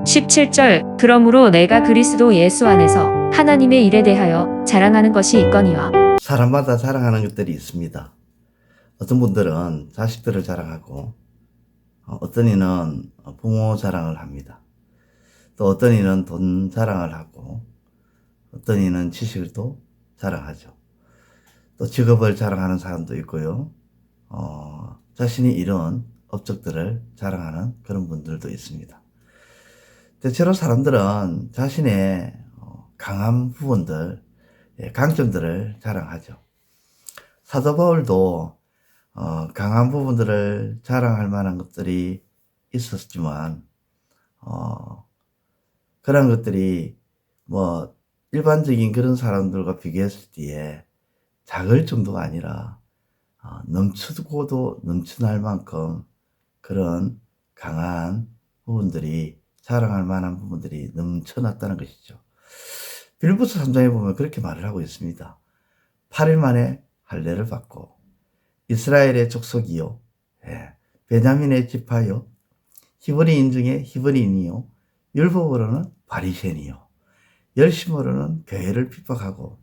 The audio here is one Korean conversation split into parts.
17절 그러므로 내가 그리스도 예수 안에서 하나님의 일에 대하여 자랑하는 것이 있거니와. 사람마다 자랑하는 것들이 있습니다. 어떤 분들은 자식들을 자랑하고 어떤 이는 부모 자랑을 합니다. 또 어떤 이는 돈 자랑을 하고 어떤 이는 지식을 또 자랑하죠. 또 직업을 자랑하는 사람도 있고요. 자신이 이룬 업적들을 자랑하는 그런 분들도 있습니다. 대체로 사람들은 자신의 강한 부분들, 강점들을 자랑하죠. 사도 바울도 강한 부분들을 자랑할 만한 것들이 있었지만 그런 것들이 뭐 일반적인 그런 사람들과 비교했을 때에 작을 정도가 아니라 넘치고도 넘쳐날 만큼 그런 강한 부분들이 자랑할 만한 부분들이 넘쳐났다는 것이죠. 빌립보서 3장에 보면 그렇게 말을 하고 있습니다. 8일 만에 할례를 받고 이스라엘의 족속이요, 베냐민의 지파요, 히브리인 중에 히브리인이요, 율법으로는 바리새인이요, 열심으로는 교회를 핍박하고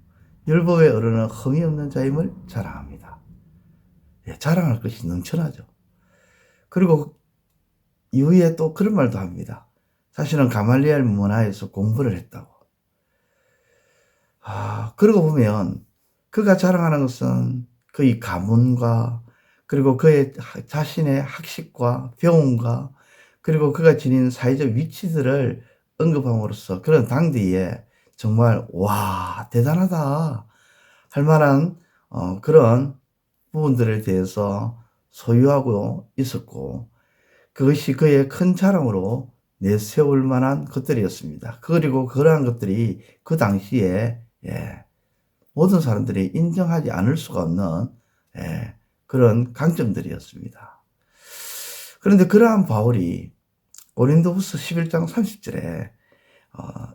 율법에 어르는 흠이 없는 자임을 자랑합니다. 자랑할 것이 넘쳐나죠. 그리고 이후에 또 그런 말도 합니다. 사실은 가말리엘 문화에서 공부를 했다고. 그러고 보면 그가 자랑하는 것은 그의 가문과 그리고 그의 자신의 학식과 병원과 그리고 그가 지닌 사회적 위치들을 언급함으로써 그런 당대에 정말 와 대단하다 할 만한 그런 부분들에 대해서 소유하고 있었고 그것이 그의 큰 자랑으로 내세울 만한 것들이었습니다. 그리고 그러한 것들이 그 당시에 모든 사람들이 인정하지 않을 수가 없는 그런 강점들이었습니다. 그런데 그러한 바울이 고린도후서 11장 30절에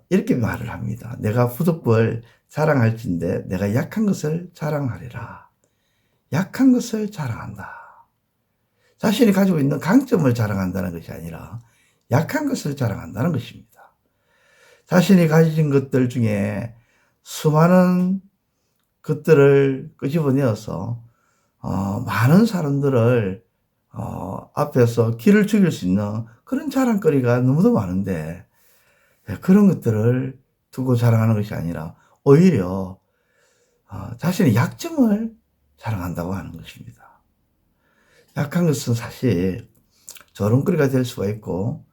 이렇게 말을 합니다. 내가 부득불 자랑할진대 내가 약한 것을 자랑하리라. 약한 것을 자랑한다. 자신이 가지고 있는 강점을 자랑한다는 것이 아니라 약한 것을 자랑한다는 것입니다. 자신이 가진 것들 중에 수많은 것들을 끄집어내어서 많은 사람들을 앞에서 기를 죽일 수 있는 그런 자랑거리가 너무도 많은데 그런 것들을 두고 자랑하는 것이 아니라 오히려 자신의 약점을 자랑한다고 하는 것입니다. 약한 것은 사실 조롱거리가 될 수가 있고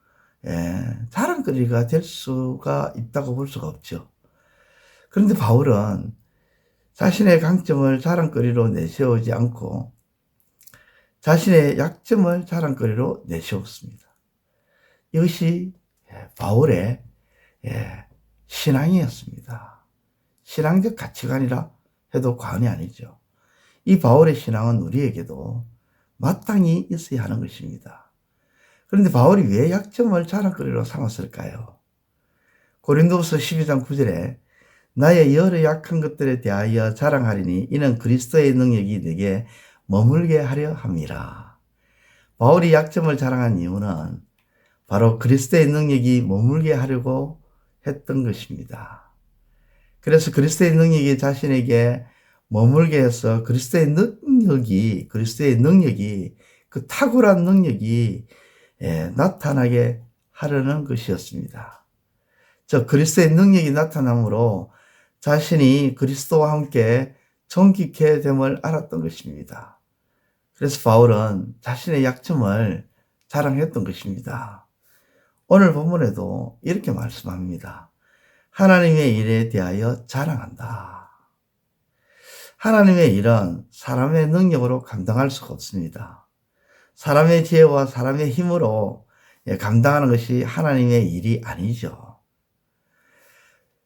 자랑거리가 될 수가 있다고 볼 수가 없죠. 그런데 바울은 자신의 강점을 자랑거리로 내세우지 않고 자신의 약점을 자랑거리로 내세웠습니다. 이것이 바울의 신앙이었습니다. 신앙적 가치관이라 해도 과언이 아니죠. 이 바울의 신앙은 우리에게도 마땅히 있어야 하는 것입니다. 그런데 바울이 왜 약점을 자랑거리로 삼았을까요? 고린도후서 12장 9절에 나의 여러 약한 것들에 대하여 자랑하리니 이는 그리스도의 능력이 내게 머물게 하려 함이라. 바울이 약점을 자랑한 이유는 바로 그리스도의 능력이 머물게 하려고 했던 것입니다. 그래서 그리스도의 능력이 자신에게 머물게 해서 그리스도의 능력이 그 탁월한 능력이 나타나게 하려는 것이었습니다. 저 그리스도의 능력이 나타남으로 자신이 그리스도와 함께 존귀케 됨을 알았던 것입니다. 그래서 바울은 자신의 약점을 자랑했던 것입니다. 오늘 본문에도 이렇게 말씀합니다. 하나님의 일에 대하여 자랑한다. 하나님의 일은 사람의 능력으로 감당할 수가 없습니다. 사람의 지혜와 사람의 힘으로 감당하는 것이 하나님의 일이 아니죠.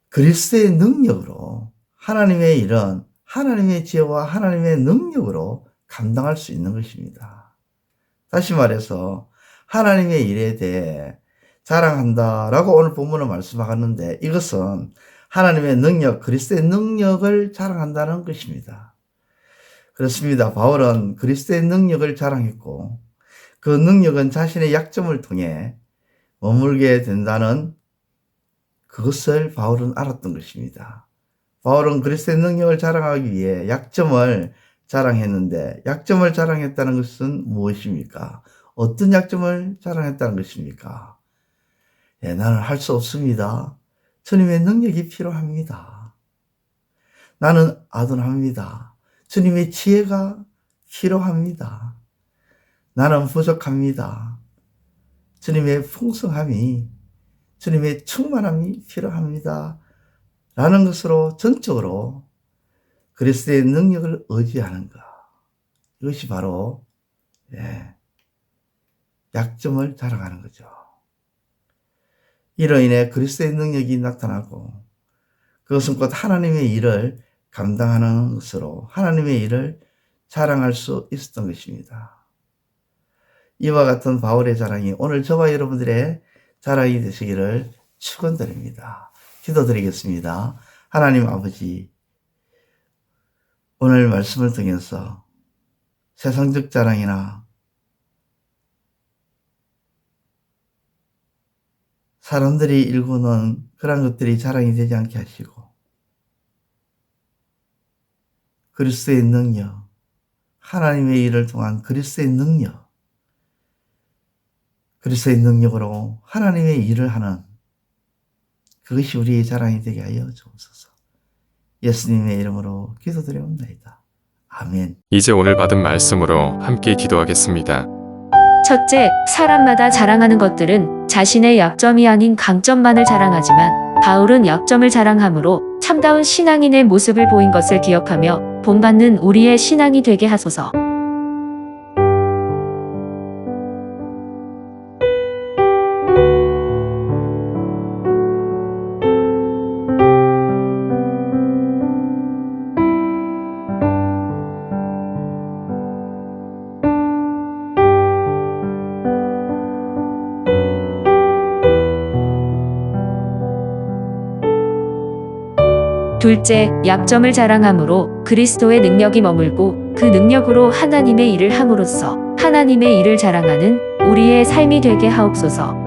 그리스도의 능력으로 하나님의 일은 하나님의 지혜와 하나님의 능력으로 감당할 수 있는 것입니다. 다시 말해서 하나님의 일에 대해 자랑한다라고 오늘 본문은 말씀하는데 이것은 하나님의 능력, 그리스도의 능력을 자랑한다는 것입니다. 그렇습니다. 바울은 그리스도의 능력을 자랑했고 그 능력은 자신의 약점을 통해 머물게 된다는 그것을 바울은 알았던 것입니다. 바울은 그리스도의 능력을 자랑하기 위해 약점을 자랑했는데 약점을 자랑했다는 것은 무엇입니까? 어떤 약점을 자랑했다는 것입니까? 나는 할 수 없습니다. 주님의 능력이 필요합니다. 나는 아둔합니다. 주님의 지혜가 필요합니다. 나는 부족합니다. 주님의 풍성함이, 주님의 충만함이 필요합니다. 라는 것으로 전적으로 그리스도의 능력을 의지하는 것. 이것이 바로 약점을 자랑하는 거죠. 이로 인해 그리스도의 능력이 나타나고 그것은 곧 하나님의 일을 감당하는 것으로 하나님의 일을 자랑할 수 있었던 것입니다. 이와 같은 바울의 자랑이 오늘 저와 여러분들의 자랑이 되시기를 축원드립니다. 기도드리겠습니다. 하나님 아버지, 오늘 말씀을 통해서 세상적 자랑이나 사람들이 일구는 그런 것들이 자랑이 되지 않게 하시고 그리스도의 능력, 하나님의 일을 통한 그리스도의 능력, 그리스도의 능력으로 하나님의 일을 하는 그것이 우리의 자랑이 되게 하여 주옵소서. 예수님의 이름으로 기도드려옵나이다. 아멘. 이제 오늘 받은 말씀으로 함께 기도하겠습니다. 첫째, 사람마다 자랑하는 것들은 자신의 약점이 아닌 강점만을 자랑하지만 바울은 약점을 자랑함으로 참다운 신앙인의 모습을 보인 것을 기억하며 본받는 우리의 신앙이 되게 하소서. 둘째, 약점을 자랑함으로 그리스도의 능력이 머물고 그 능력으로 하나님의 일을 함으로써 하나님의 일을 자랑하는 우리의 삶이 되게 하옵소서.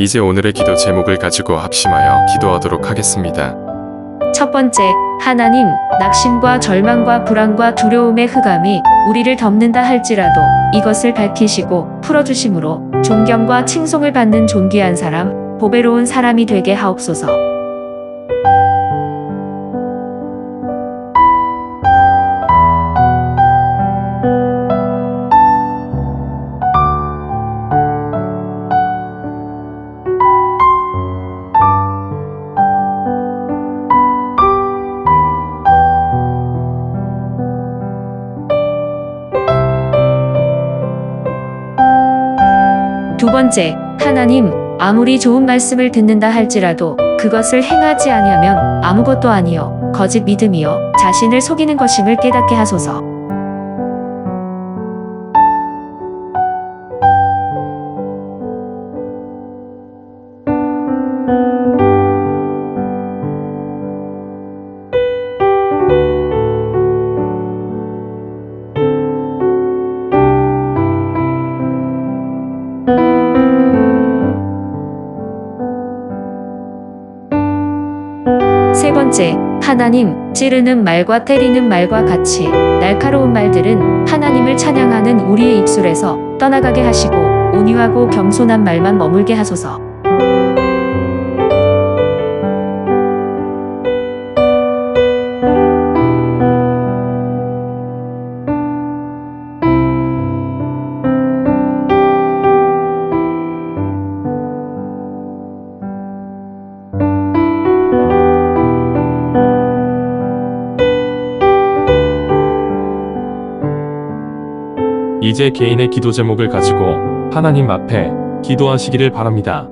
이제 오늘의 기도 제목을 가지고 합심하여 기도하도록 하겠습니다. 첫 번째, 하나님, 낙심과 절망과 불안과 두려움의 흑암이 우리를 덮는다 할지라도 이것을 밝히시고 풀어주심으로 존경과 칭송을 받는 존귀한 사람, 보배로운 사람이 되게 하옵소서. 두 번째, 하나님, 아무리 좋은 말씀을 듣는다 할지라도 그것을 행하지 아니하면 아무것도 아니요 거짓 믿음이요 자신을 속이는 것임을 깨닫게 하소서. 세 번째, 하나님, 찌르는 말과 때리는 말과 같이 날카로운 말들은 하나님을 찬양하는 우리의 입술에서 떠나가게 하시고 온유하고 겸손한 말만 머물게 하소서. 이제 개인의 기도 제목을 가지고 하나님 앞에 기도하시기를 바랍니다.